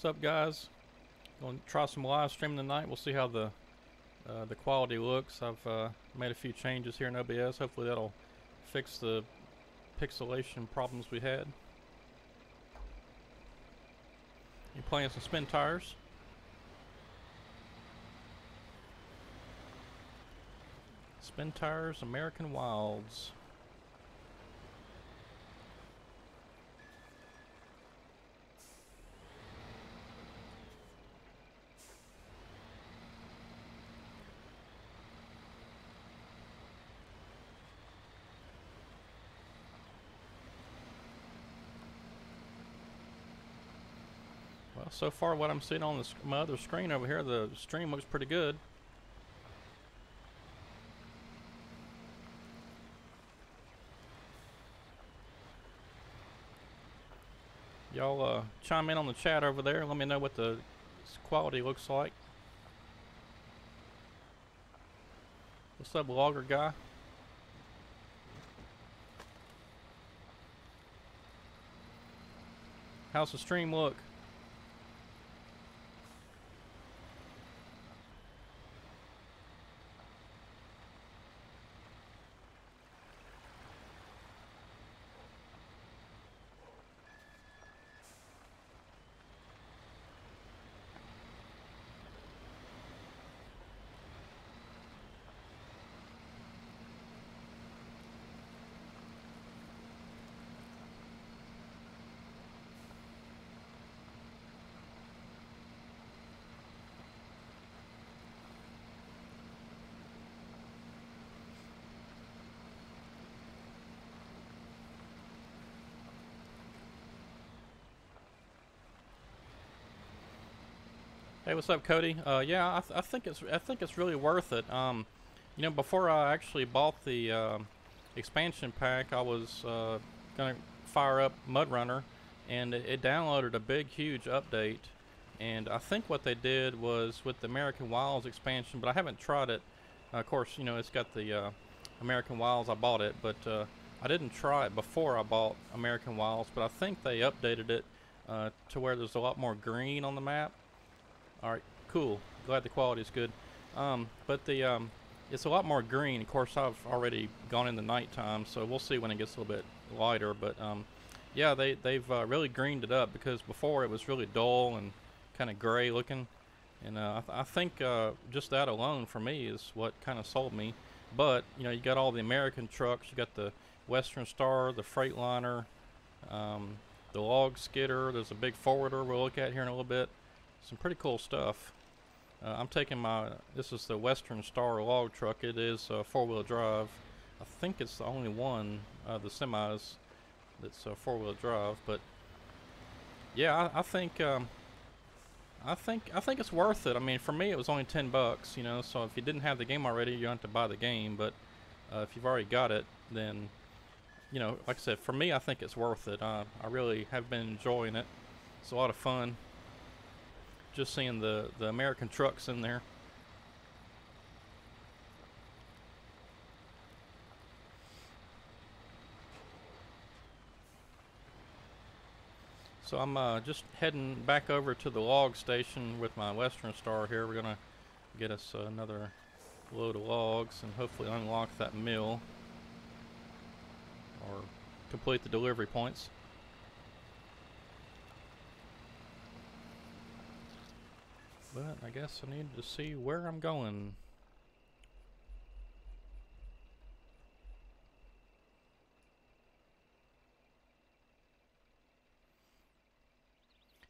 What's up, guys? Going to try some live streaming tonight. We'll see how the quality looks. I've made a few changes here in OBS. Hopefully that'll fix the pixelation problems we had. You playing some Spintires? Spintires American Wilds. Well, so far what I'm seeing on my other screen over here, the stream looks pretty good. Y'all chime in on the chat over there. Let me know what the quality looks like. What's up, logger guy? How's the stream look? Hey, what's up, Cody? Yeah, I think it's really worth it. You know, before I actually bought the expansion pack, I was gonna fire up Mudrunner, and it downloaded a big, huge update. And I think what they did was with the American Wilds expansion, but I haven't tried it. Of course, you know it's got the American Wilds. I bought it, but I didn't try it before I bought American Wilds. But I think they updated it to where there's a lot more green on the map. Alright, cool. Glad the quality is good. But it's a lot more green. Of course, I've already gone in the nighttime, so we'll see when it gets a little bit lighter. But yeah, they've really greened it up, because before it was really dull and kind of gray looking. And I think just that alone for me is what kind of sold me. But you know, you got all the American trucks. You got the Western Star, the Freightliner, the log skidder. There's a big forwarder we'll look at here in a little bit. Some pretty cool stuff. I'm taking this is the Western Star log truck. It is four-wheel drive. I think it's the only one of the semis that's four-wheel drive. But yeah, I think it's worth it. I mean, for me, it was only $10. You know, so if you didn't have the game already, you don't have to buy the game. But if you've already got it, then you know, like I said, for me, I think it's worth it. I really have been enjoying it. It's a lot of fun. Just seeing the American trucks in there. So I'm just heading back over to the log station with my Western Star here. We're gonna get us another load of logs and hopefully unlock that mill or complete the delivery points. But I guess I need to see where I'm going.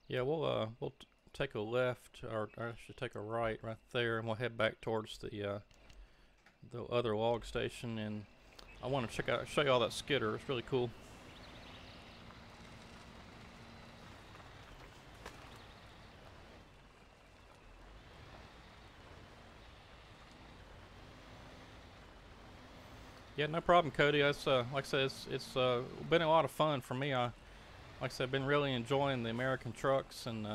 Yeah, we'll take a left, or I should take a right there, and we'll head back towards the other log station. And I want to show you all that skidder. It's really cool. Yeah, no problem, Cody. That's like I said, it's been a lot of fun for me. Like I said, I've been really enjoying the American trucks, and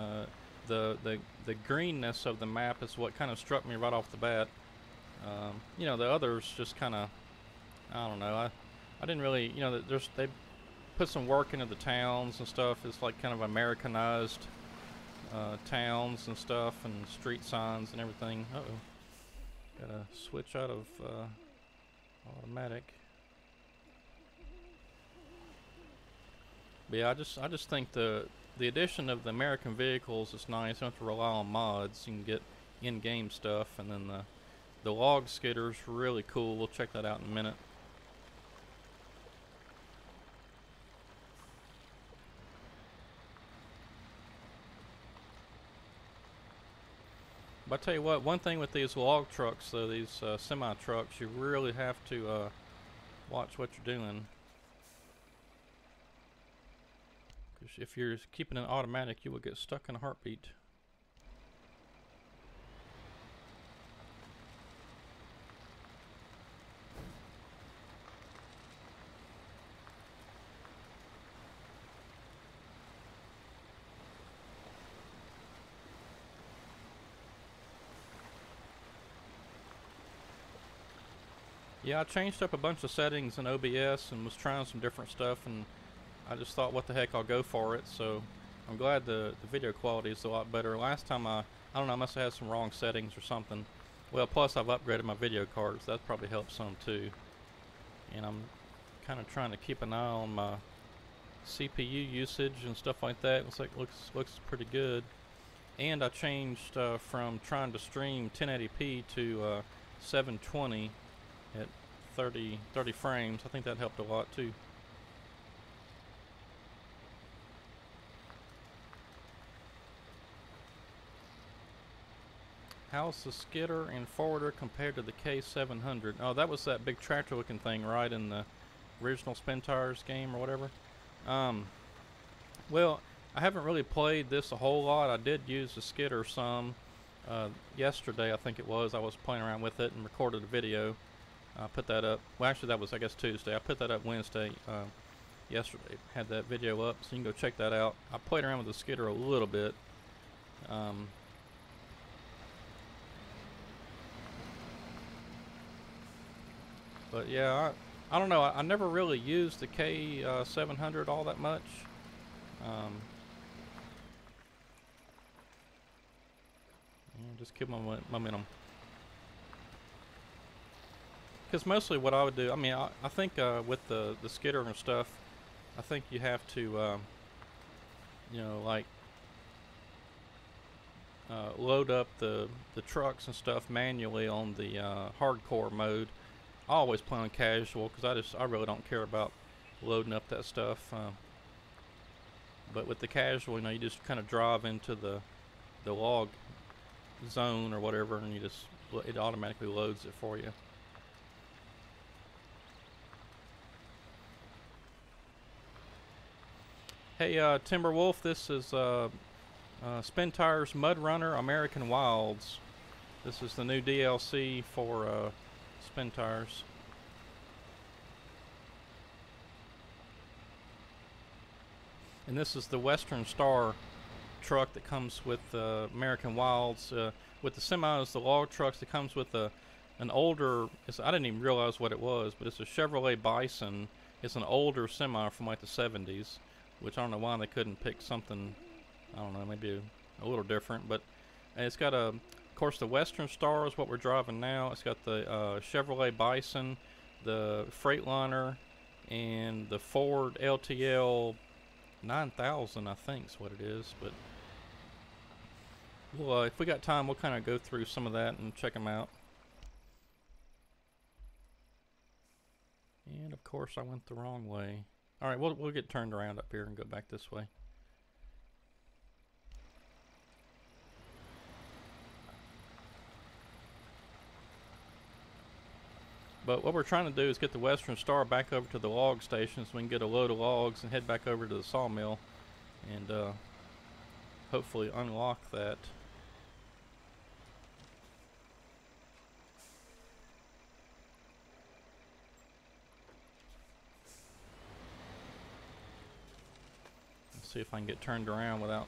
the greenness of the map is what kind of struck me right off the bat. You know, the others just kind of, I don't know. I didn't really, you know, they put some work into the towns and stuff. It's like kind of Americanized towns and stuff, and street signs and everything. Uh-oh. Gotta switch out of automatic. But yeah, I just think the addition of the American vehicles is nice. You don't have to rely on mods. You can get in-game stuff, and then the log skidder is really cool. We'll check that out in a minute. But I tell you what, one thing with these log trucks, though, these semi trucks, you really have to watch what you're doing. Because if you're keeping it automatic, you will get stuck in a heartbeat. Yeah, I changed up a bunch of settings in OBS and was trying some different stuff, and I just thought, what the heck, I'll go for it. So I'm glad the video quality is a lot better. Last time I don't know, I must have had some wrong settings or something. Well, plus I've upgraded my video cards. That probably helps some too. And I'm kind of trying to keep an eye on my CPU usage and stuff like that. Looks pretty good. And I changed from trying to stream 1080p to 720 at 30 frames. I think that helped a lot too. How's the skidder and forwarder compared to the K700? Oh, that was that big tractor looking thing, right, in the original Spintires game or whatever. Well, I haven't really played this a whole lot. I did use the skidder some yesterday, I think it was. I was playing around with it and recorded a video. I put that up. Well, actually, that was, I guess, Tuesday. I put that up Wednesday. Yesterday, had that video up, so you can go check that out. I played around with the skidder a little bit. But yeah, I don't know. I never really used the K700 all that much. Just keep my momentum. Because mostly what I would do, I mean, I think with the skidder and stuff, I think you have to, you know, like load up the trucks and stuff manually on the hardcore mode. I always play on casual because I really don't care about loading up that stuff. But with the casual, you know, you just kind of drive into the log zone or whatever, and it automatically loads it for you. Hey, Timberwolf, this is Spintires Mudrunner American Wilds. This is the new DLC for Spintires. And this is the Western Star truck that comes with American Wilds. With the semis, the log trucks, it comes with an older, I didn't even realize what it was, but it's a Chevrolet Bison. It's an older semi from like the 70s, which I don't know why they couldn't pick something, I don't know, maybe a little different. But it's got of course, the Western Star is what we're driving now. It's got the Chevrolet Bison, the Freightliner, and the Ford LTL 9000, I think is what it is. But well, if we got time, we'll kind of go through some of that and check them out. And of course, I went the wrong way. All right, we'll get turned around up here and go back this way. But what we're trying to do is get the Western Star back over to the log station so we can get a load of logs and head back over to the sawmill and hopefully unlock that. Let's see if I can get turned around without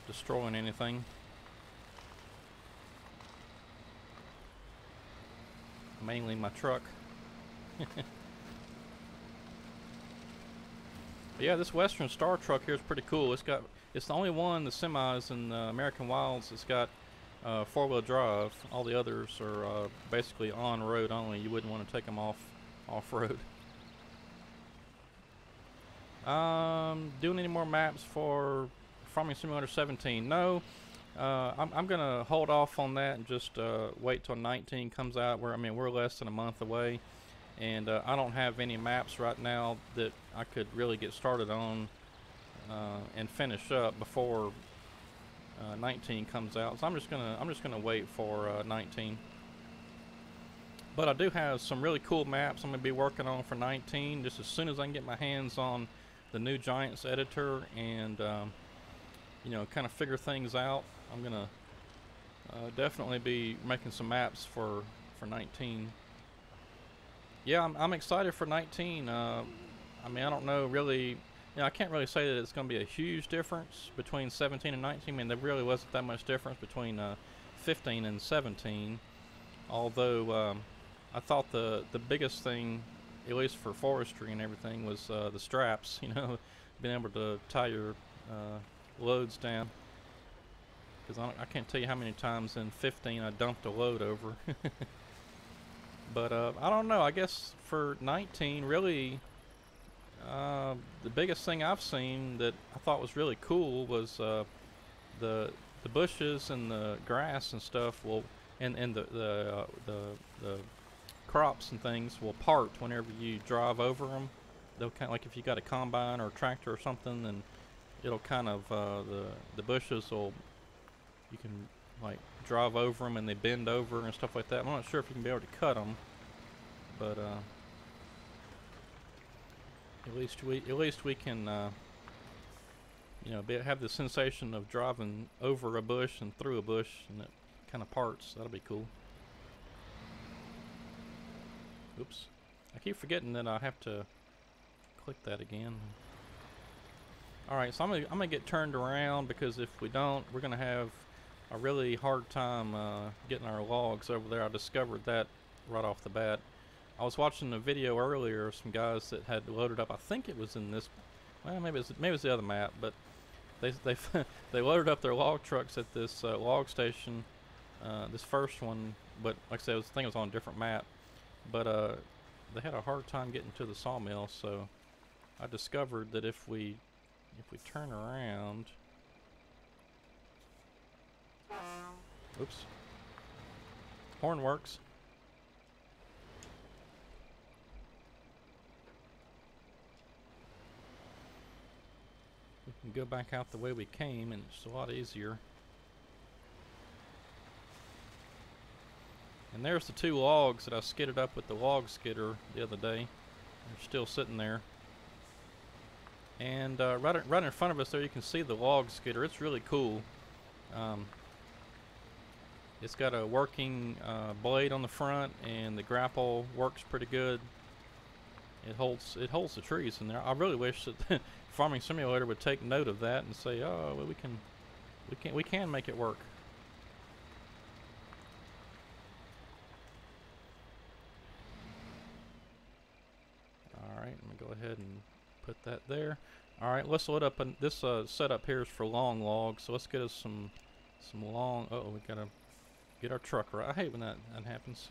destroying anything. Mainly my truck. Yeah, this Western Star truck here is pretty cool. It's the only one, the semis in American Wilds, that's got four-wheel drive. All the others are basically on-road only. You wouldn't want to take them off-road. Doing any more maps for Farming Simulator 17? No. I'm gonna hold off on that and just wait till 19 comes out. I mean, we're less than a month away, and I don't have any maps right now that I could really get started on and finish up before 19 comes out. So I'm just gonna wait for 19. But I do have some really cool maps I'm gonna be working on for 19. Just as soon as I can get my hands on the new Giants editor and you know, kind of figure things out, I'm gonna definitely be making some maps for 19. Yeah, I'm excited for 19. I mean, I don't know really. You know, I can't really say that it's going to be a huge difference between 17 and 19. I mean, there really wasn't that much difference between 15 and 17. Although I thought the biggest thing, at least for forestry and everything, was the straps. You know, being able to tie your loads down. Because I can't tell you how many times in 15 I dumped a load over. But I don't know. I guess for 19, really, the biggest thing I've seen that I thought was really cool was the bushes and the grass and stuff will, and the crops and things will part whenever you drive over them. They'll kind of, like if you got a combine or a tractor or something, and it'll kind of the bushes will, you can like drive over them and they bend over and stuff like that. I'm not sure if you can be able to cut them, but at least we can you know, have the sensation of driving over a bush and through a bush, and it kind of parts. That'll be cool. Oops, I keep forgetting that I have to click that again. Alright, so I'm gonna get turned around, because if we don't, we're gonna have a really hard time getting our logs over there. I discovered that right off the bat. I was watching a video earlier of some guys that had loaded up. I think it was in this. Well, maybe it's the other map, but they they loaded up their log trucks at this log station, this first one. But like I said, I think it was on a different map. But they had a hard time getting to the sawmill, so I discovered that if we turn around. Oops. Horn works. We can go back out the way we came, and it's a lot easier. And there's the two logs that I skidded up with the log skidder the other day. They're still sitting there. And right in front of us there, you can see the log skidder. It's really cool. It's got a working blade on the front, and the grapple works pretty good. It holds the trees in there. I really wish that Farming Simulator would take note of that and say, oh, well, we can make it work. All right, let me go ahead and put that there. All right, let's load up. This setup here is for long logs, so let's get us some long. Uh oh, we gotta get our truck right. I hate when that happens.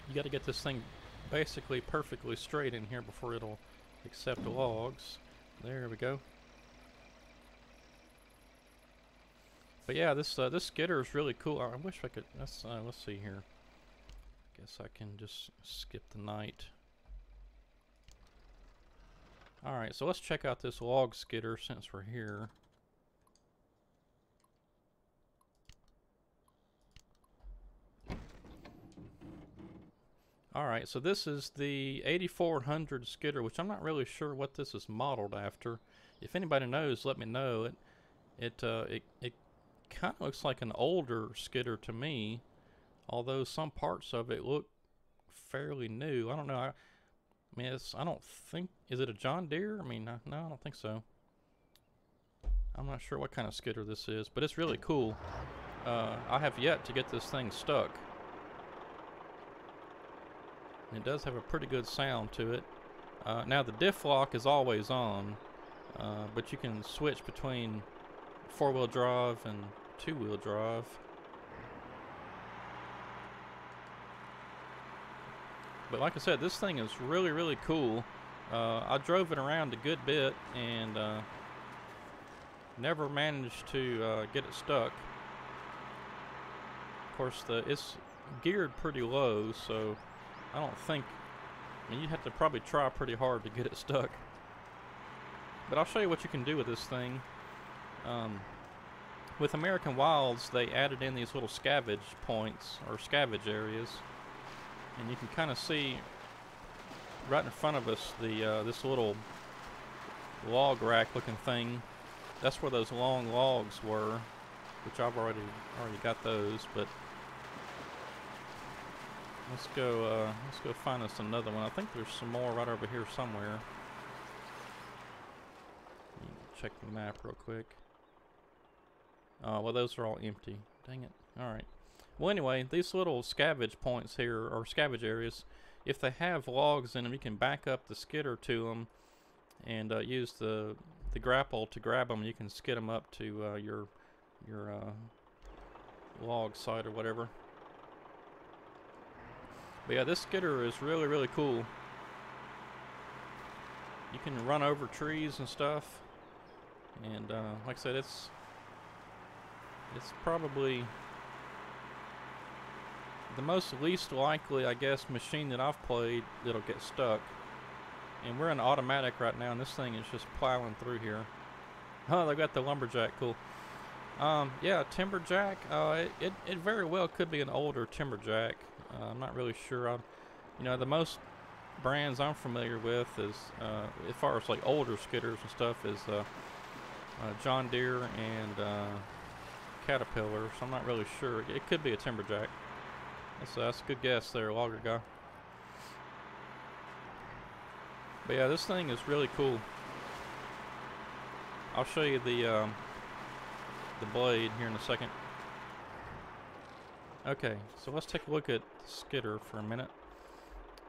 You got to get this thing basically perfectly straight in here before it'll accept the logs. There we go. But yeah, this skidder is really cool. I wish I could. Let's see here. Guess I can just skip the night. Alright, so let's check out this log skidder since we're here. Alright, so this is the 8400 skidder, which I'm not really sure what this is modeled after. If anybody knows, let me know. It kind of looks like an older skidder to me, although some parts of it look fairly new. I don't know. I mean, I don't think, is it a John Deere? I mean, no, I don't think so. I'm not sure what kind of skidder this is, but it's really cool. I have yet to get this thing stuck. It does have a pretty good sound to it. Now the diff lock is always on, but you can switch between 4-wheel drive and 2-wheel drive. But like I said, this thing is really, really cool. I drove it around a good bit, and never managed to get it stuck. Of course, it's geared pretty low, so I don't think. I mean, you'd have to probably try pretty hard to get it stuck. But I'll show you what you can do with this thing. With American Wilds, they added in these little scavenge points, or scavenge areas. And you can kind of see right in front of us this little log rack looking thing. That's where those long logs were, which I've already got those. But let's go find us another one. I think there's some more right over here somewhere. Check the map real quick. Well, those are all empty. Dang it. Alright. Well, anyway, these little scavenge points here, or scavenge areas, if they have logs in them, you can back up the skidder to them and use the grapple to grab them. You can skid them up to your log site or whatever. But yeah, this skidder is really, really cool. You can run over trees and stuff. And like I said, it's probably the most least likely, I guess, machine that I've played that'll get stuck. And we're in automatic right now, and this thing is just plowing through here. Oh, they got the lumberjack, cool. Yeah, timberjack. It very well could be an older timberjack. I'm not really sure. You know, the most brands I'm familiar with is, as far as like older skidders and stuff, is John Deere and Caterpillar. So I'm not really sure. It could be a timberjack. That's a good guess there, logger guy. But yeah, this thing is really cool. I'll show you the blade here in a second. Okay, so let's take a look at the skidder for a minute.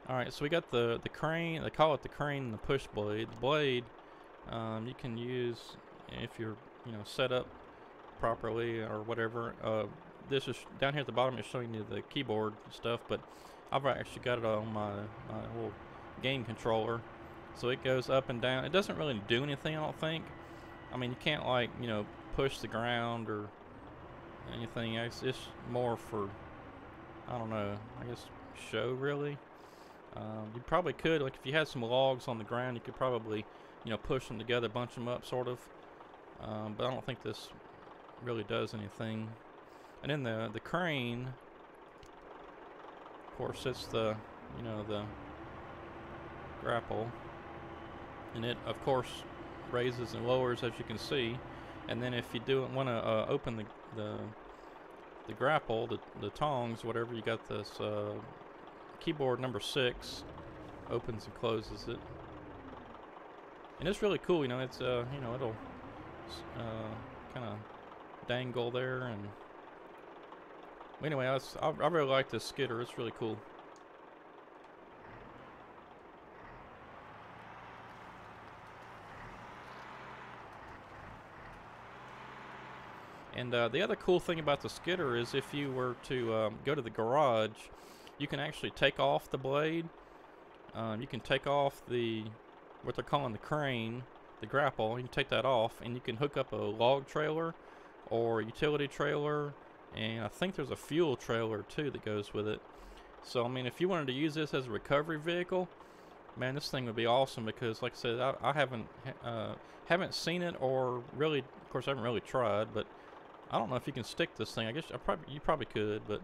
Alright, so we got the crane. They call it the crane and the push blade. The blade you can use if you're set up properly or whatever. This is down here at the bottom. It's showing you the keyboard stuff, but I've actually got it on my little game controller, so it goes up and down. It doesn't really do anything, I don't think. I mean, you can't like push the ground or anything. It's more for, I don't know, I guess show really. You probably could, like if you had some logs on the ground, you could probably push them together, bunch them up sort of, but I don't think this really does anything. And then the crane, of course, it's the the grapple, and it of course raises and lowers, as you can see. And then if you do want to open the grapple, the tongs, whatever, you got this keyboard number 6 opens and closes it, and it's really cool. It's it'll kind of dangle there. And anyway, I really like this skidder. It's really cool. And the other cool thing about the skidder is if you were to go to the garage, you can actually take off the blade. You can take off what they're calling the crane, the grapple. You can take that off, and you can hook up a log trailer or a utility trailer, and I think there's a fuel trailer too that goes with it. So I mean, if you wanted to use this as a recovery vehicle, man, this thing would be awesome, because like I said, I haven't seen it, or really, of course I haven't really tried, but I don't know if you can stick this thing. I guess you probably could, but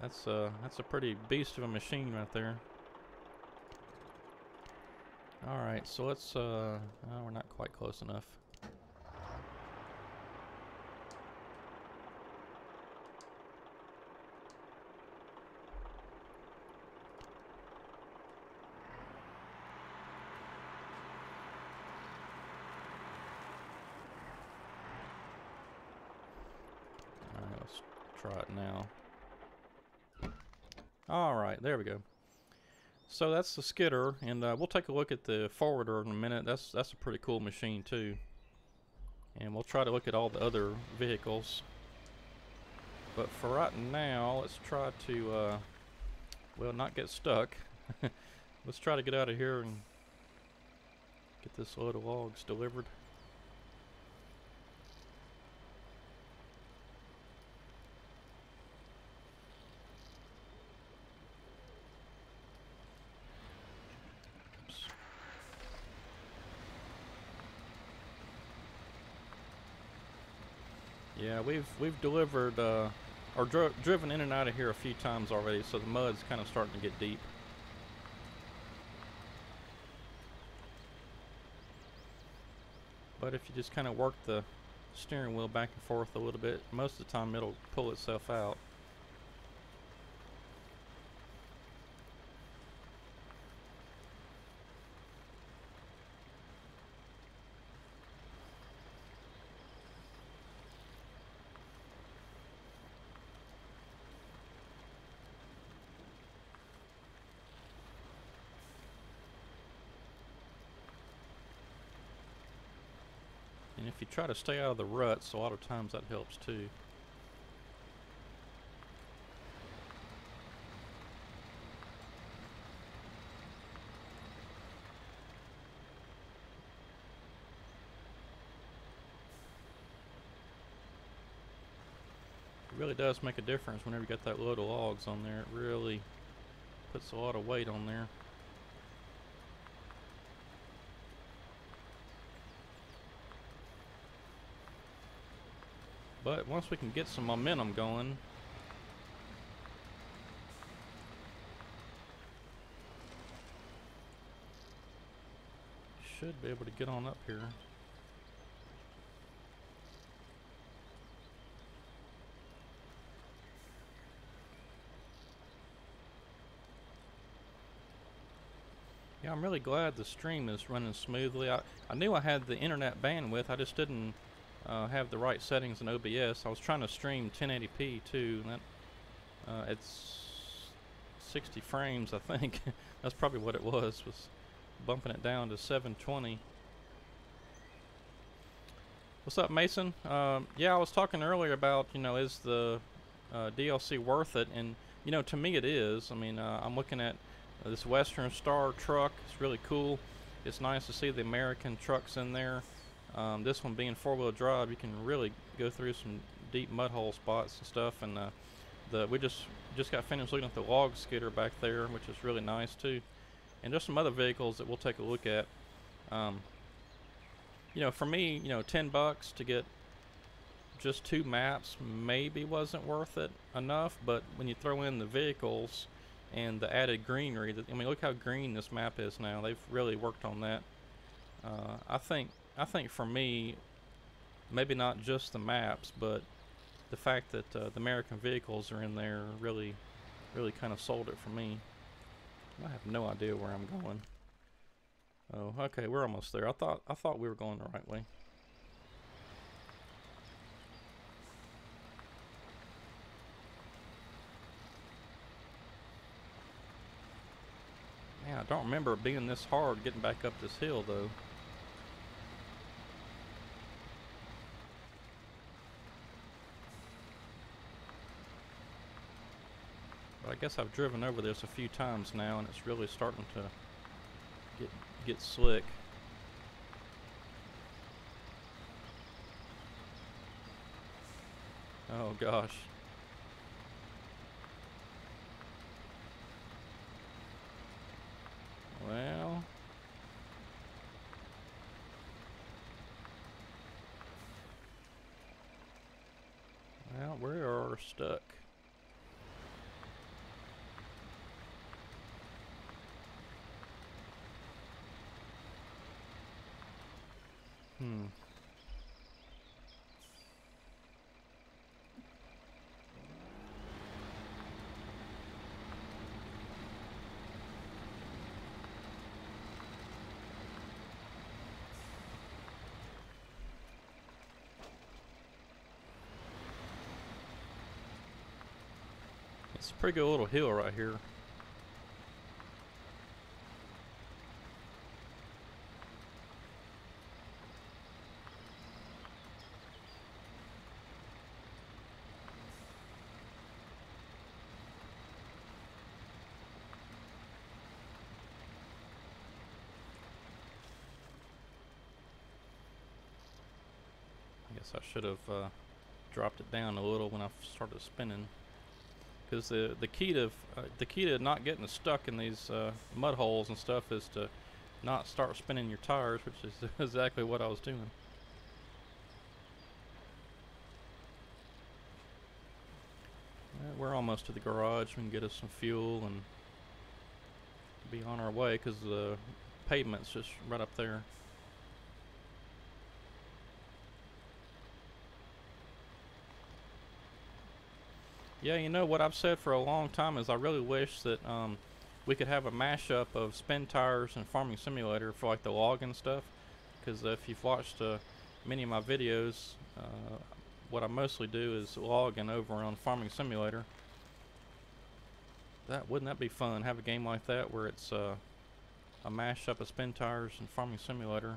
that's a pretty beast of a machine right there. All right, so let's oh, we're not quite close enough. Try it now. Alright, there we go. So that's the skidder, and we'll take a look at the forwarder in a minute. That's a pretty cool machine too. And we'll try to look at all the other vehicles. But for right now, let's try to well, not get stuck. Let's try to get out of here and get this load of logs delivered. Yeah, we've delivered or driven in and out of here a few times already, so the mud's kind of starting to get deep. But if you just kind of work the steering wheel back and forth a little bit, most of the time it'll pull itself out. And if you try to stay out of the ruts, a lot of times that helps too. It really does make a difference whenever you got that load of logs on there. It really puts a lot of weight on there. But once we can get some momentum going, should be able to get on up here. Yeah, I'm really glad the stream is running smoothly. I knew I had the internet bandwidth, I just didn't have the right settings in OBS. I was trying to stream 1080p too, and that it's 60 frames, I think. That's probably what it was bumping it down to 720. What's up, Mason? Yeah, I was talking earlier about, is the DLC worth it? And, to me it is. I mean, I'm looking at this Western Star truck. It's really cool. It's nice to see the American trucks in there. This one being four-wheel drive, you can really go through some deep mud hole spots and stuff. And we just got finished looking at the log skidder back there, which is really nice too. And just some other vehicles that we'll take a look at. For me, $10 to get just 2 maps maybe wasn't worth it enough. But when you throw in the vehicles and the added greenery, look how green this map is now. They've really worked on that. I think for me, maybe not just the maps, but the fact that the American vehicles are in there really kind of sold it for me. I have no idea where I'm going. Oh, okay, we're almost there. I thought we were going the right way. Man, I don't remember it being this hard getting back up this hill though. But I guess I've driven over this a few times now, and it's really starting to get slick. Oh gosh. Well, we are stuck. It's a pretty good little hill right here. I guess I should have dropped it down a little when I started spinning. Because the key to not getting stuck in these mud holes and stuff is to not start spinning your tires, which is exactly what I was doing. We're almost to the garage. We can get us some fuel and be on our way because the pavement's just right up there. Yeah, you know what I've said for a long time is I really wish that we could have a mashup of Spintires and Farming Simulator for like the logging stuff. Because if you've watched many of my videos, what I mostly do is logging over on Farming Simulator. Wouldn't that be fun? Have a game like that where it's a mashup of Spintires and Farming Simulator.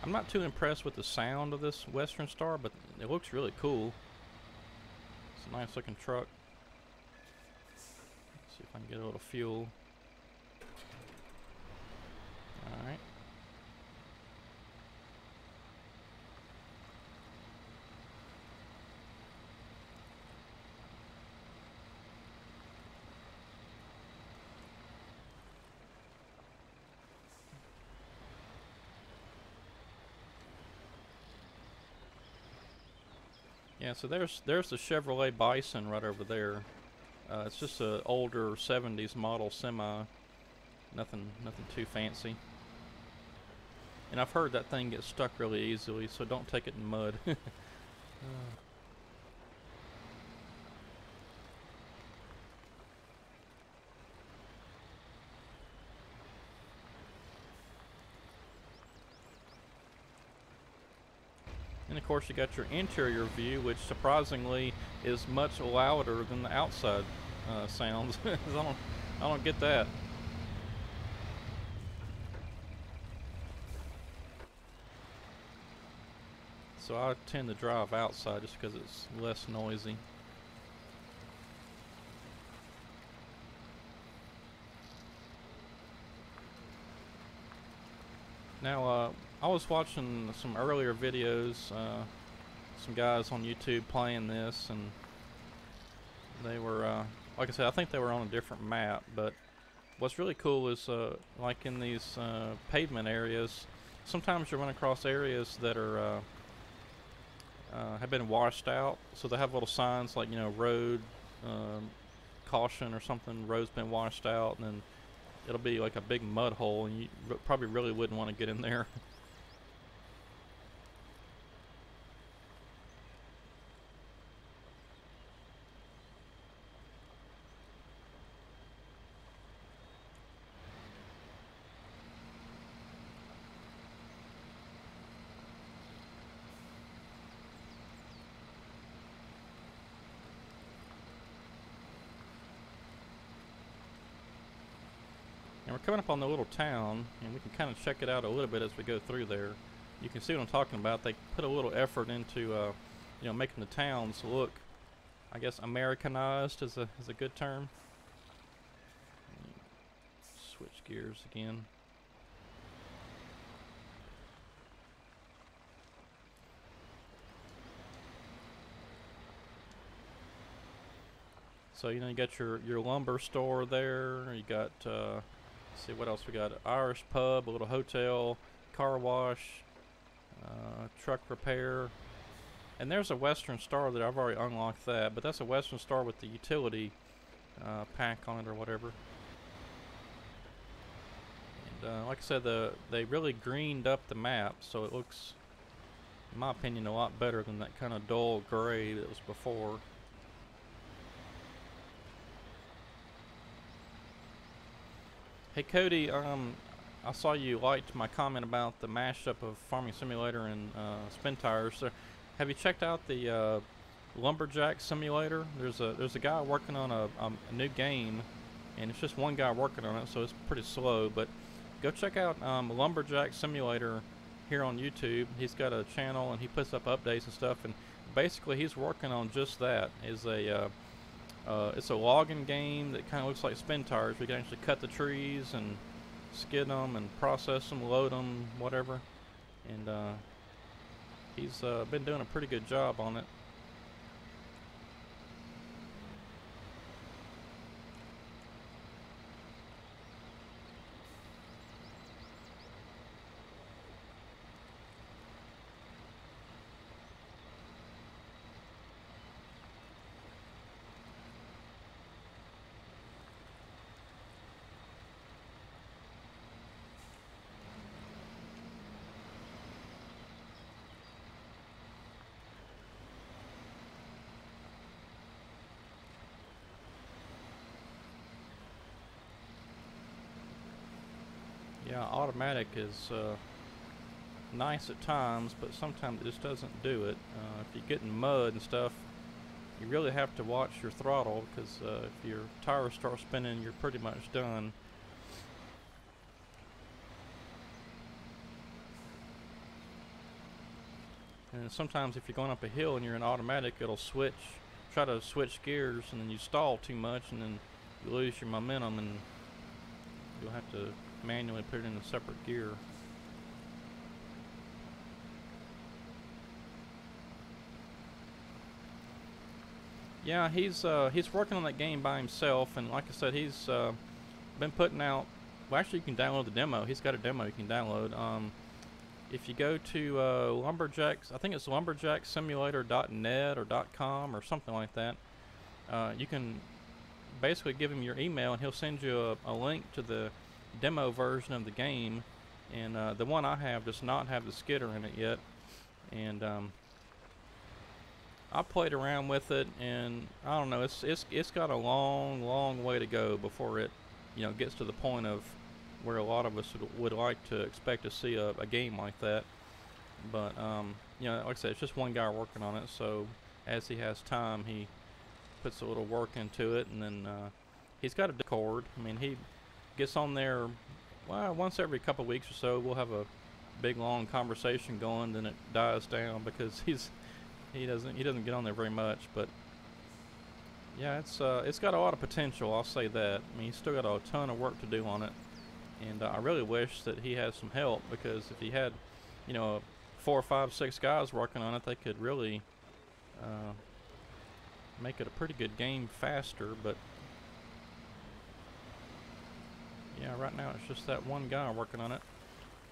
I'm not too impressed with the sound of this Western Star, but it looks really cool. It's a nice looking truck. Let's see if I can get a little fuel. Alright. Yeah, so there's the Chevrolet Bison right over there. It's just a older 70s model semi. Nothing too fancy. And I've heard that thing gets stuck really easily, so don't take it in mud. And of course you got your interior view, which surprisingly is much louder than the outside sounds. I don't get that. So I tend to drive outside just because it's less noisy. Now, I was watching some earlier videos, some guys on YouTube playing this, and they were, like I said, I think they were on a different map, but what's really cool is, like in these pavement areas, sometimes you run across areas that are, have been washed out, so they have little signs like, you know, road, caution or something, road's been washed out, and then it'll be like a big mud hole, and you probably really wouldn't want to get in there. And we're coming up on the little town, and we can kind of check it out a little bit as we go through there. You can see what I'm talking about. They put a little effort into, you know, making the towns look, I guess, Americanized is a good term. Switch gears again. So, you know, you got your lumber store there. You got, let's see what else we got. Irish pub, a little hotel, car wash, truck repair. And there's a Western Star that I've already unlocked that, but that's a Western Star with the utility pack on it or whatever. And like I said, they really greened up the map, so it looks, in my opinion, a lot better than that kind of dull gray that was before. Hey Cody, I saw you liked my comment about the mashup of Farming Simulator and Spintires. So have you checked out the Lumberjack Simulator? There's a guy working on a new game, and it's just one guy working on it, so it's pretty slow. But go check out Lumberjack Simulator here on YouTube. He's got a channel, and he puts up updates and stuff. And basically, he's working on just that. It's a logging game that kind of looks like Spintires. We can actually cut the trees and skid them and process them, load them, whatever. And he's been doing a pretty good job on it. Yeah, automatic is nice at times, but sometimes it just doesn't do it. If you get in mud and stuff, you really have to watch your throttle, because if your tires start spinning, you're pretty much done. And sometimes if you're going up a hill and you're in automatic, it'll try to switch gears, and then you stall too much, and then you lose your momentum, and you'll have to manually put it in a separate gear. Yeah, he's working on that game by himself, and like I said, he's been putting out. Well, actually, you can download the demo. He's got a demo you can download. If you go to Lumberjacks, I think it's lumberjacksimulator.net or .com or something like that. You can basically give him your email, and he'll send you a link to the demo version of the game. And the one I have does not have the skidder in it yet. And I played around with it, and I don't know. It's got a long way to go before it, gets to the point of where a lot of us would like to expect to see a game like that. But like I said, it's just one guy working on it. So as he has time, he puts a little work into it, and then he's got a Discord. I mean, he gets on there. Well, once every couple of weeks or so, we'll have a big long conversation going. Then it dies down because he doesn't get on there very much. But yeah, it's got a lot of potential. I'll say that. I mean, he's still got a ton of work to do on it, and I really wish that he had some help, because if he had, 4, 5, 6 guys working on it, they could really make it a pretty good game faster. But yeah, right now it's just that one guy working on it.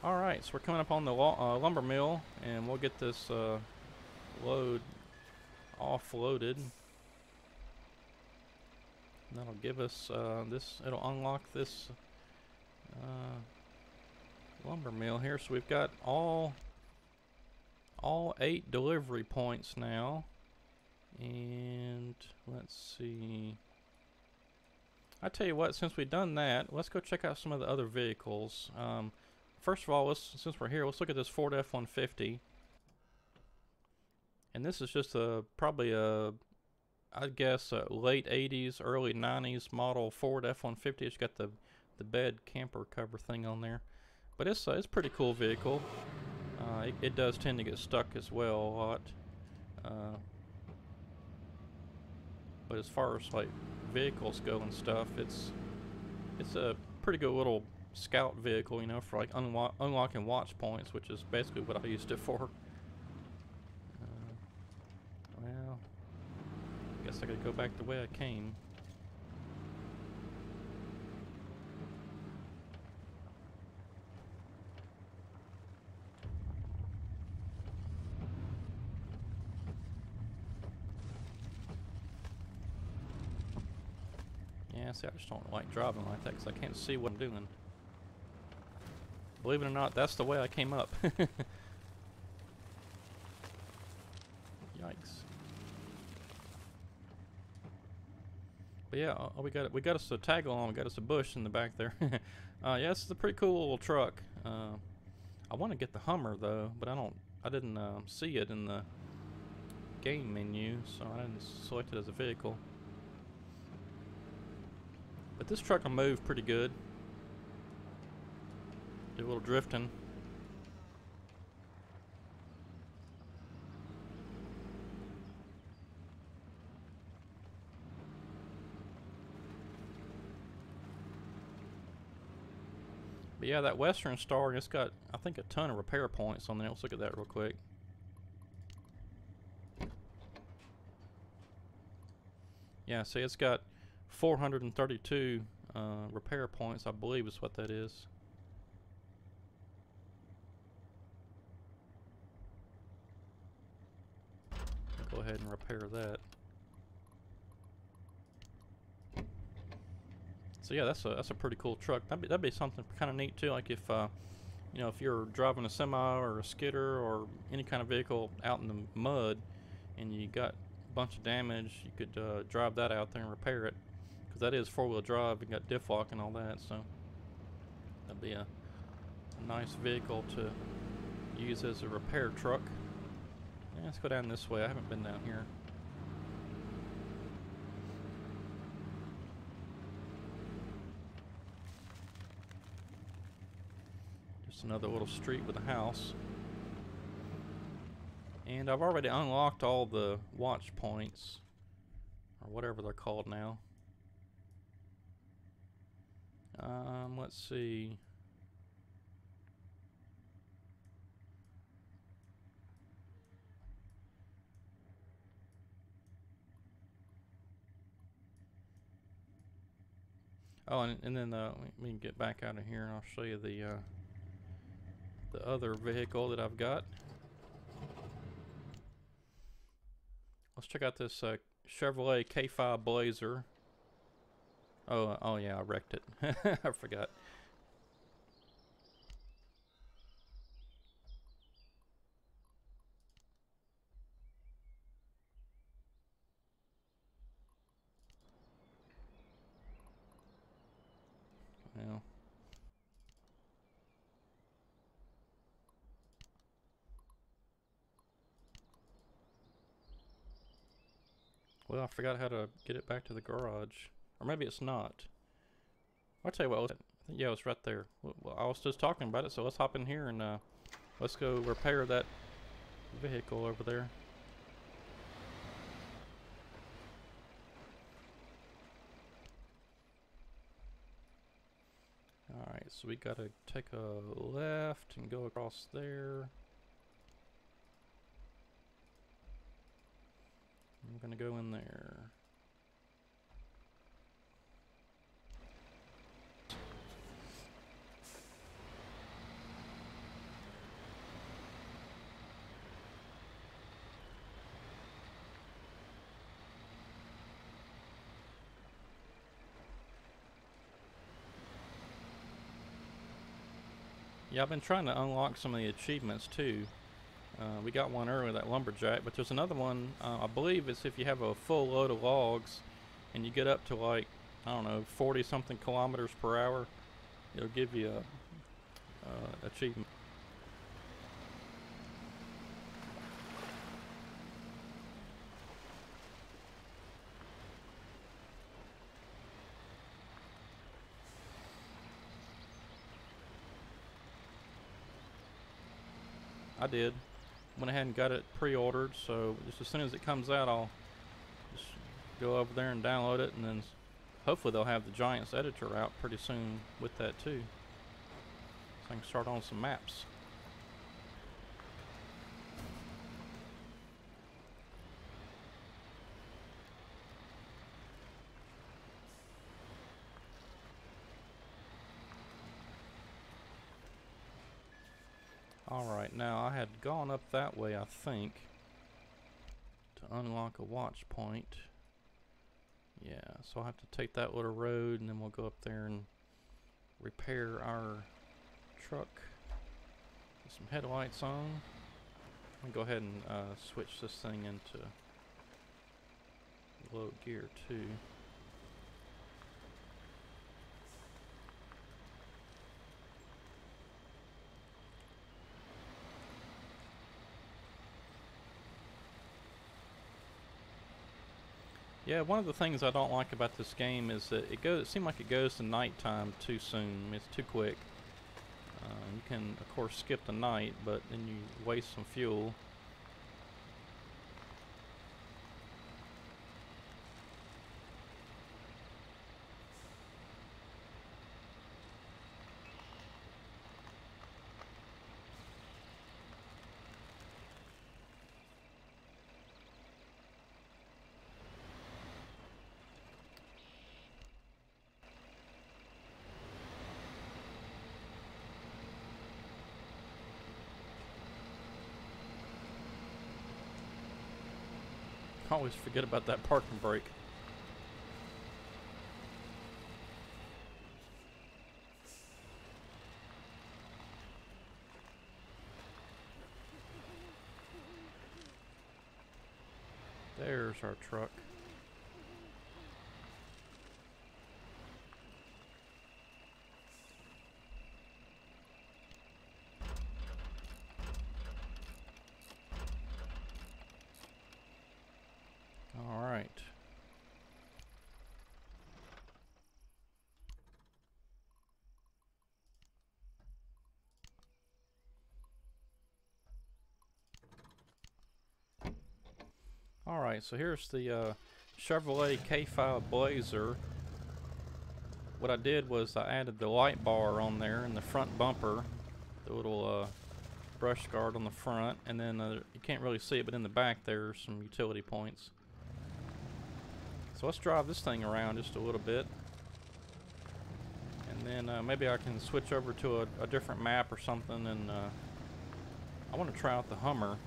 Alright, so we're coming up on the lumber mill, and we'll get this load offloaded. And that'll give us it'll unlock this lumber mill here. So we've got all 8 delivery points now. And let's see. I tell you what, since we've done that, let's go check out some of the other vehicles. First of all, since we're here, let's look at this Ford F-150. And this is just probably I guess a late 80s, early 90s model Ford F-150. It's got the bed camper cover thing on there. But it's a pretty cool vehicle. It does tend to get stuck as well a lot. But as far as like vehicles go and stuff, it's a pretty good little scout vehicle, for like unlocking watch points, which is basically what I used it for. Well, I guess I gotta go back the way I came. Yeah, see, I just don't like driving like that because I can't see what I'm doing. Believe it or not, that's the way I came up. Yikes. But yeah, we got us a tag along. We got us a bush in the back there. Yeah, this is a pretty cool little truck. I want to get the Hummer though, but I didn't see it in the game menu, so I didn't select it as a vehicle. But this truck will move pretty good. Do a little drifting. But yeah, that Western Star, it's got, I think, a ton of repair points on there. Let's look at that real quick. Yeah, see, it's got 432 repair points, I believe is what that is. Go ahead and repair that. So yeah, that's a pretty cool truck. That'd be something kind of neat too. Like if if you're driving a semi or a skidder or any kind of vehicle out in the mud, and you got a bunch of damage, you could drive that out there and repair it, because that is 4-wheel drive and got diff lock and all that. So that'd be a nice vehicle to use as a repair truck. Yeah, let's go down this way. I haven't been down here. Just another little street with a house. And I've already unlocked all the watch points, or whatever they're called now. Let's see. Oh, and then we can get back out of here, and I'll show you the other vehicle that I've got. Let's check out this Chevrolet K5 Blazer. Oh yeah, I wrecked it. I forgot. Yeah. Well, I forgot how to get it back to the garage. Or maybe it's not. I'll tell you what, I think, yeah, it was right there. Well, I was just talking about it, so let's hop in here and let's go repair that vehicle over there. Alright, so we gotta take a left and go across there. I'm gonna go in there. Yeah, I've been trying to unlock some of the achievements too. We got one earlier, that lumberjack, but there's another one, I believe it's if you have a full load of logs and you get up to like, I don't know, 40 something kilometers per hour, it'll give you a achievement. I did. Went ahead and got it pre-ordered, so just as soon as it comes out, I'll just go over there and download it, and then hopefully they'll have the Giants editor out pretty soon with that too, so I can start on some maps. Alright, now I had gone up that way, I think, to unlock a watch point. Yeah, so I'll have to take that little road, and then we'll go up there and repair our truck. Get some headlights on. I'll go ahead and switch this thing into low gear too. Yeah, one of the things I don't like about this game is that it seems like it goes to nighttime too soon. It's too quick. You can, of course, skip the night, but then you waste some fuel. I always forget about that parking brake. There's our truck. right. Alright, so here's the Chevrolet K5 Blazer. What I did was I added the light bar on there in the front bumper, the little brush guard on the front, and then you can't really see it, but in the back there's some utility points. So let's drive this thing around just a little bit, and then maybe I can switch over to a different map or something, and I want to try out the Hummer.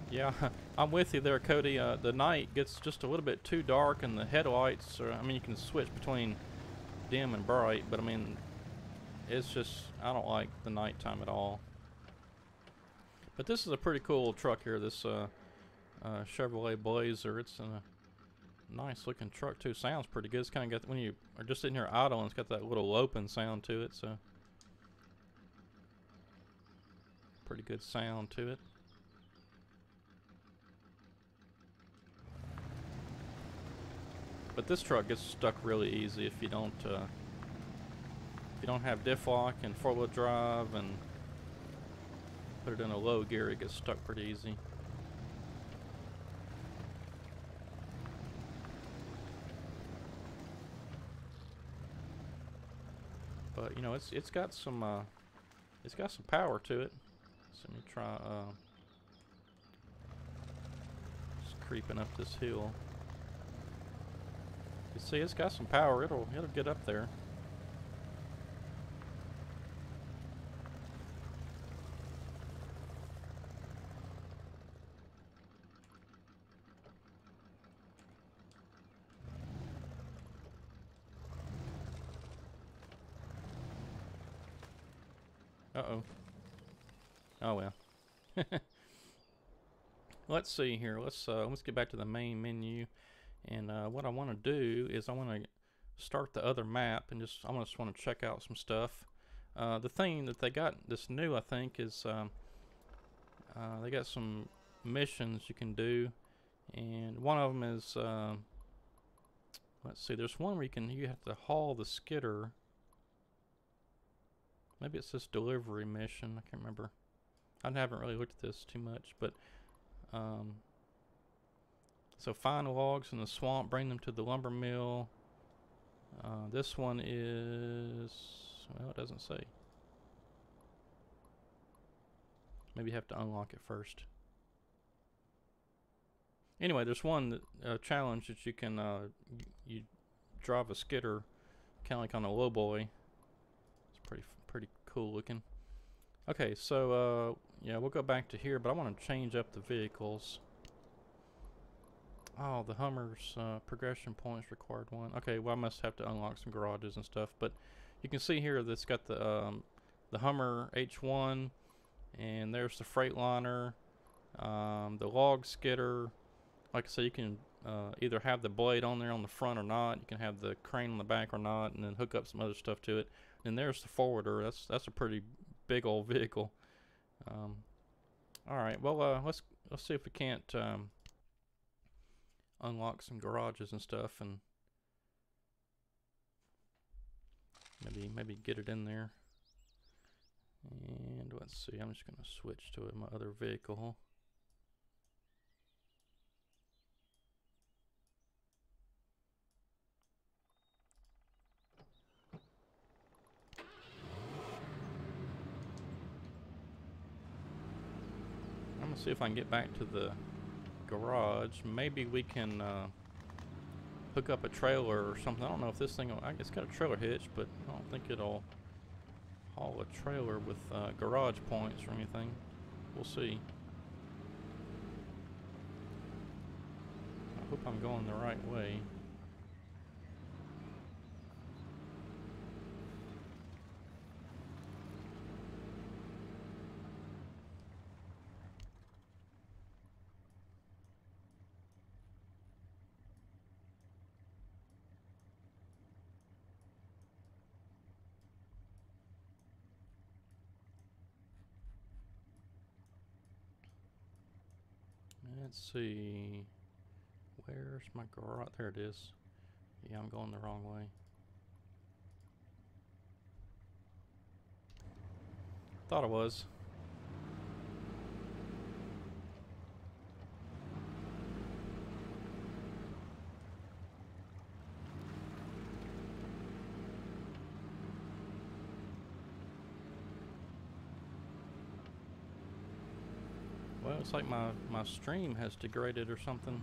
Yeah, I'm with you there, Cody. The night gets just a little bit too dark, and the headlights are, I mean, you can switch between dim and bright, but I mean, it's just, I don't like the nighttime at all. But this is a pretty cool truck here, this Chevrolet Blazer. It's a nice looking truck too. Sounds pretty good. It's kind of got, when you are just sitting here idling, it's got that little loping sound to it, so pretty good sound to it. But this truck gets stuck really easy if you don't have diff lock and four-wheel drive and put it in a low gear. It gets stuck pretty easy. But you know, it's got some power to it. So let me try just creeping up this hill. You see, it's got some power. It'll get up there. Uh-oh. Oh well. Let's see here. Let's get back to the main menu. And what I want to do is I want to start the other map and just want to check out some stuff. The thing that they got this new, I think, is they got some missions you can do, and one of them is let's see. There's one where you have to haul the skidder. Maybe it's this delivery mission. I can't remember. I haven't really looked at this too much, but so find logs in the swamp, bring them to the lumber mill. This one is, well, it doesn't say. Maybe you have to unlock it first. Anyway, there's one challenge that you can you drive a skidder, kind of like on a lowboy. It's pretty cool looking. Okay, so yeah, we'll go back to here, but I want to change up the vehicles. Oh, the Hummer's progression points required one. Okay, well I must have to unlock some garages and stuff, but you can see here that's got the Hummer H1, and there's the Freightliner, the log skidder. Like I said, you can either have the blade on there on the front or not. You can have the crane on the back or not, and then hook up some other stuff to it. And there's the forwarder. That's a pretty big old vehicle. All right, well let's see if we can't unlock some garages and stuff, and maybe get it in there. And let's see, I'm just gonna switch to my other vehicle. I'm gonna see if I can get back to the garage. Maybe we can hook up a trailer or something. I don't know if this thing it's got a trailer hitch, but I don't think it'll haul a trailer with garage points or anything. We'll see. I hope I'm going the right way. Let's see. Where's my garage? There it is. Yeah, I'm going the wrong way. Thought it was. Well, it's like my stream has degraded or something.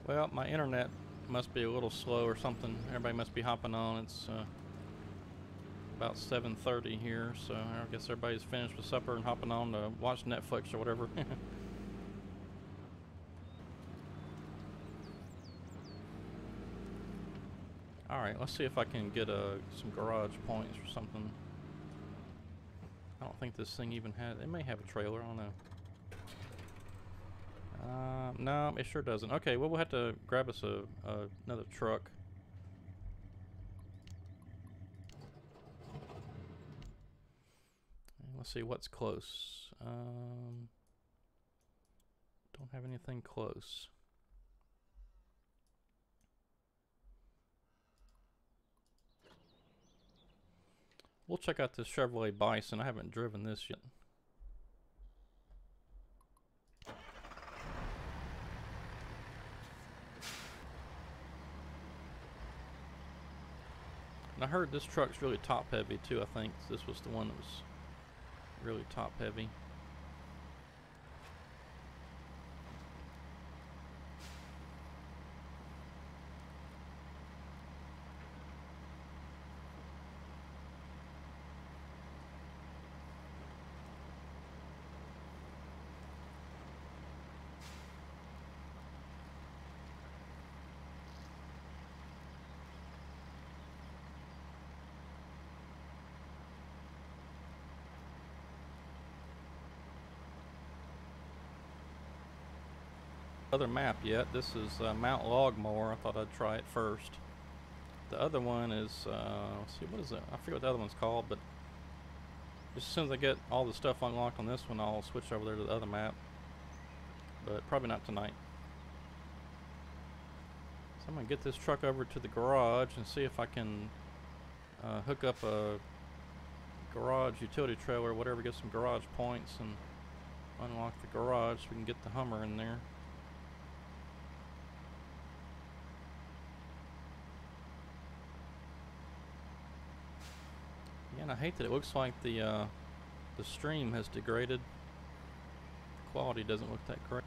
Well, my internet must be a little slow or something. Everybody must be hopping on. It's about 7:30 here, so I guess everybody's finished with supper and hopping on to watch Netflix or whatever. Alright, let's see if I can get some garage points or something. I don't think this thing even had... It may have a trailer, I don't know. No, it sure doesn't. Okay, well, we'll have to grab us another truck. And let's see what's close. Don't have anything close. We'll check out this Chevrolet Bison. I haven't driven this yet. And I heard this truck's really top heavy too. I think this was the one that was really top heavy. Other map yet. This is Mount Logmore. I thought I'd try it first. The other one is, let's see, what is it? I forget what the other one's called, but just as soon as I get all the stuff unlocked on this one, I'll switch over there to the other map. But probably not tonight. So I'm going to get this truck over to the garage and see if I can hook up a garage utility trailer or whatever, get some garage points and unlock the garage so we can get the Hummer in there. Yeah, and I hate that it looks like the stream has degraded. The quality doesn't look that great.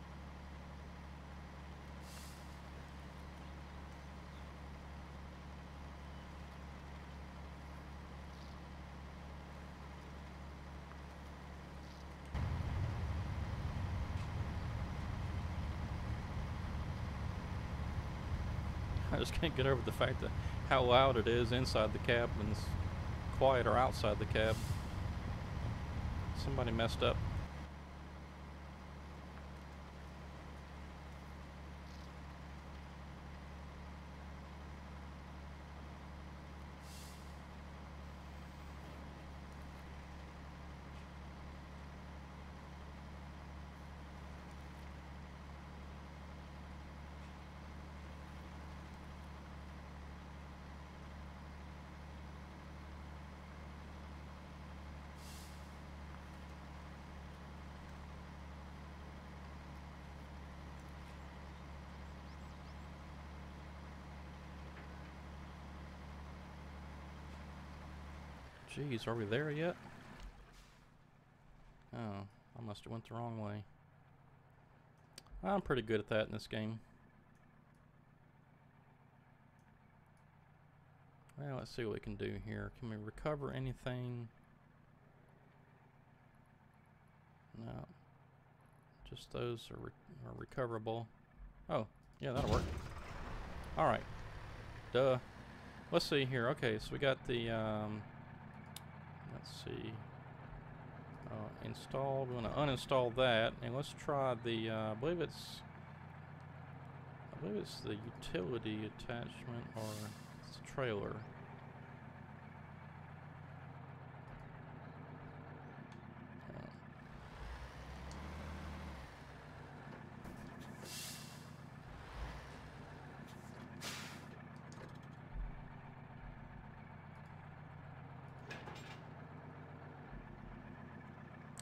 I just can't get over the fact that how loud it is inside the cab and it's quieter outside the cab. Somebody messed up. Jeez, are we there yet? Oh, I must have went the wrong way. I'm pretty good at that in this game. Well, let's see what we can do here. Can we recover anything? No. Just those are recoverable. Oh, yeah, that'll work. Alright. Duh. Let's see here. Okay, so we got the, let's see. Installed. We want to uninstall that. And let's try the, I believe it's the utility attachment, or it's the trailer.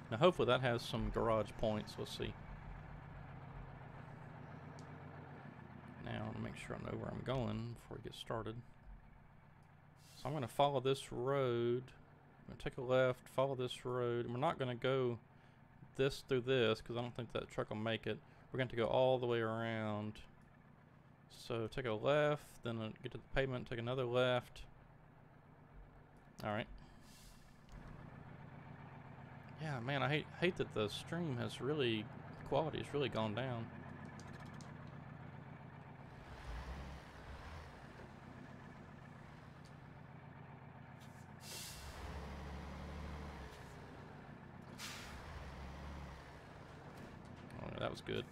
Now hopefully that has some garage points. Let's see. Now I want to make sure I know where I'm going before we get started. So I'm going to follow this road. I'm going to take a left, follow this road. And we're not going to go this through this because I don't think that truck will make it. We're going to go all the way around. So take a left, then get to the pavement, take another left. Alright. Yeah, man, I hate that the stream has really, the quality has really gone down. Oh, that was good.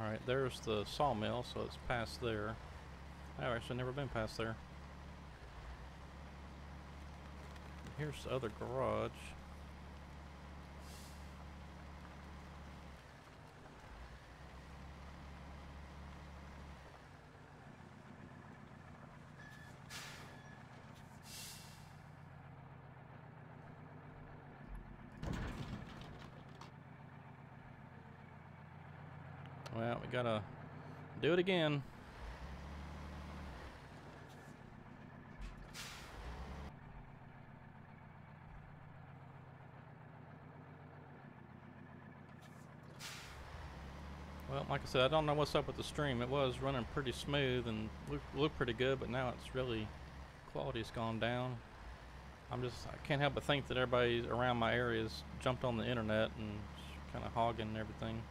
Alright, there's the sawmill, so it's past there. I've actually never been past there. Here's the other garage. Well, we gotta do it again. Well, like I said, I don't know what's up with the stream. It was running pretty smooth and looked pretty good, but now it's really, quality's gone down. I can't help but think that everybody around my area's jumped on the internet and kind of hogging everything.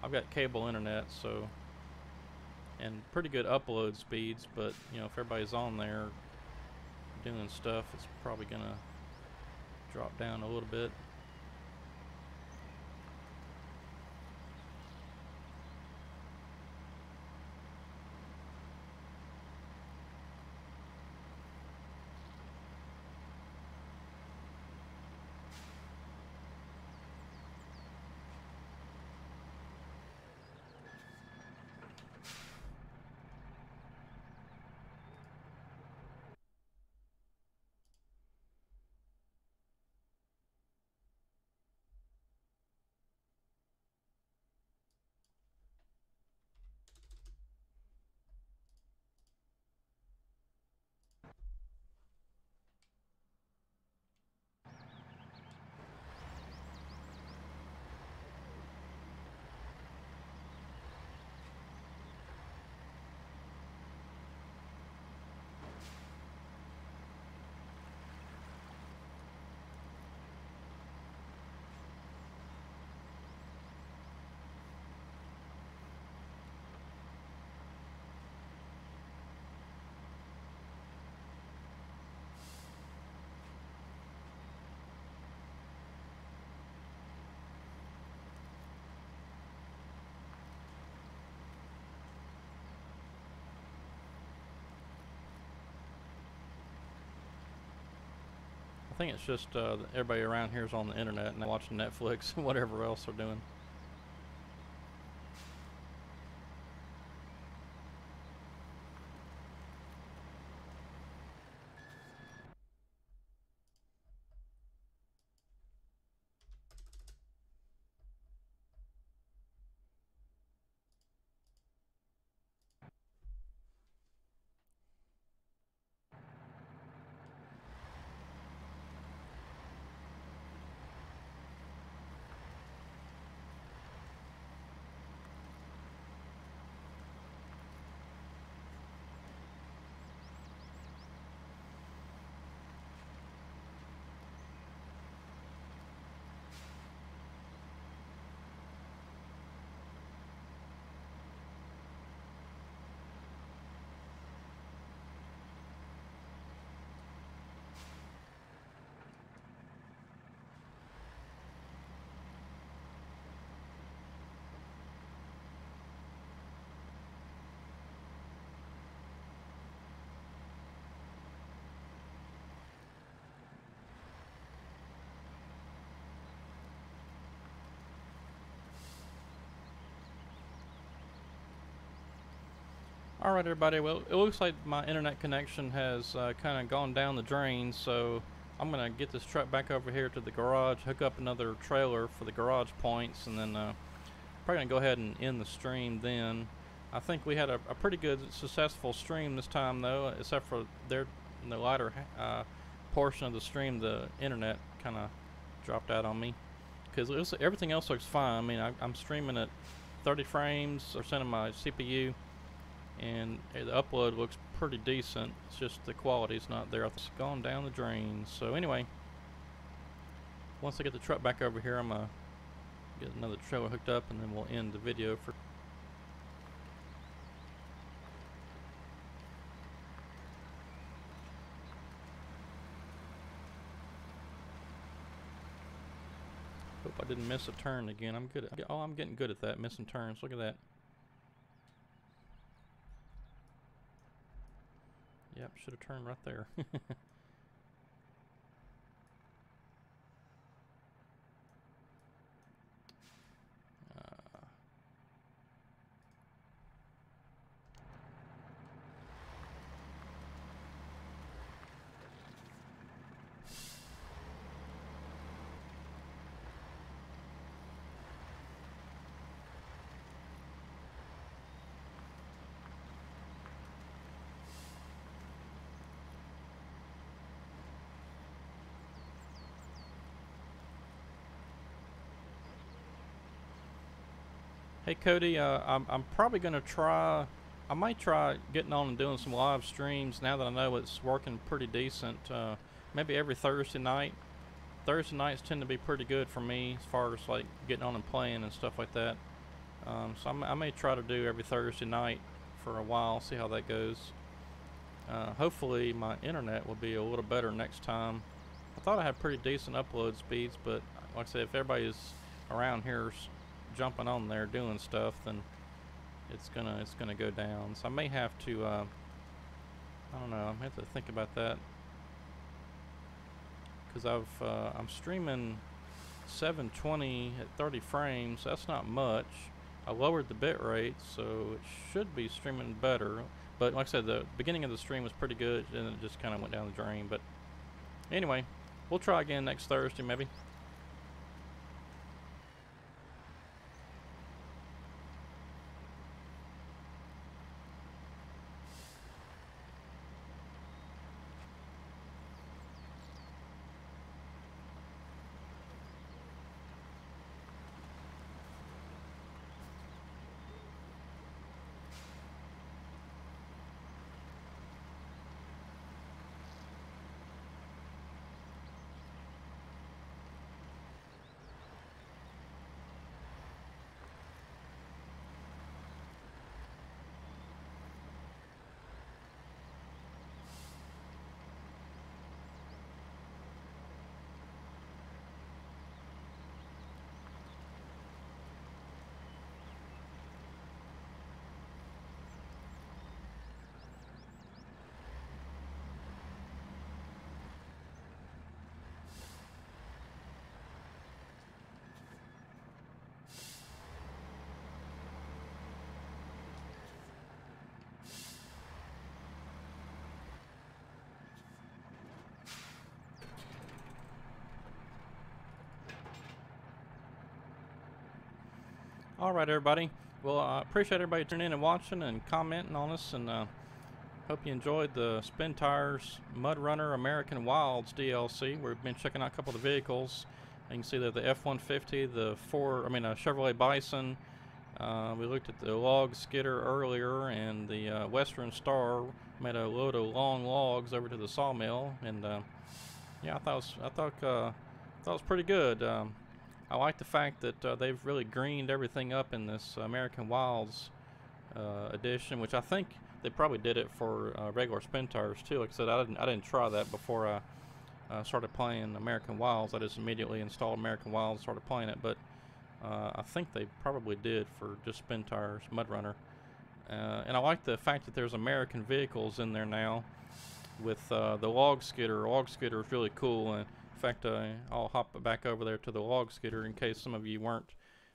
I've got cable internet, so, and pretty good upload speeds, but you know, if everybody's on there doing stuff, it's probably gonna drop down a little bit. I think it's just everybody around here is on the internet and watching Netflix and whatever else they're doing. Alright everybody, well it looks like my internet connection has kind of gone down the drain, so I'm going to get this truck back over here to the garage, hook up another trailer for the garage points, and then probably going to go ahead and end the stream then. I think we had a pretty good successful stream this time though, except for in the latter portion of the stream the internet kind of dropped out on me. Because everything else looks fine. I mean, I'm streaming at 30 frames percent of my CPU, and the upload looks pretty decent. It's just the quality's not there. It's gone down the drain. So anyway, once I get the truck back over here, I'm gonna get another trailer hooked up, and then we'll end the video for. Hope I didn't miss a turn again. I'm good at, oh, I'm getting good at that, missing turns. Look at that. should have turned right there. Hey Cody, I'm probably gonna try. I might try getting on and doing some live streams now that I know it's working pretty decent. Maybe every Thursday night. Thursday nights tend to be pretty good for me as far as like getting on and playing and stuff like that. So I may try to do every Thursday night for a while, see how that goes. Hopefully my internet will be a little better next time. I thought I had pretty decent upload speeds, but like I said, if everybody's around here jumping on there doing stuff, then it's gonna go down. So I may have to I don't know, I have to think about that, because I'm streaming 720 at 30 frames. That's not much. I lowered the bit rate, so it should be streaming better. But like I said, the beginning of the stream was pretty good, and it just kind of went down the drain. But anyway, we'll try again next Thursday maybe. Alright everybody, well I appreciate everybody tuning in and watching and commenting on us, and hope you enjoyed the Spintires Mudrunner American Wilds DLC. We've been checking out a couple of the vehicles. You can see that the F-150, the Chevrolet Bison. We looked at the log skidder earlier, and the Western Star. Made a load of long logs over to the sawmill, and yeah, I thought it was pretty good. I like the fact that they've really greened everything up in this American Wilds edition, which I think they probably did it for regular Spintires too. Like I said, I didn't try that before I started playing American Wilds. I just immediately installed American Wilds and started playing it, but I think they probably did for just Spintires Mudrunner. And I like the fact that there's American vehicles in there now with the log skidder. Log skidder is really cool. In fact, I'll hop back over there to the log skidder in case some of you weren't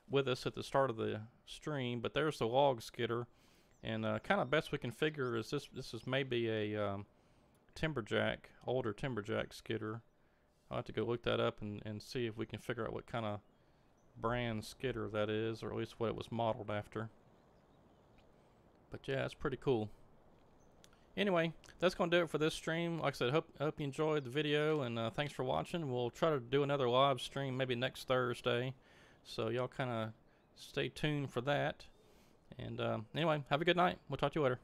with us at the start of the stream. But there's the log skidder, and kind of best we can figure is this is maybe a timberjack, older timberjack skidder. I'll have to go look that up and see if we can figure out what kind of brand skidder that is, or at least what it was modeled after. But yeah, it's pretty cool. Anyway, that's going to do it for this stream. Like I said, hope you enjoyed the video, and thanks for watching. We'll try to do another live stream maybe next Thursday, so y'all kind of stay tuned for that. And anyway, have a good night. We'll talk to you later.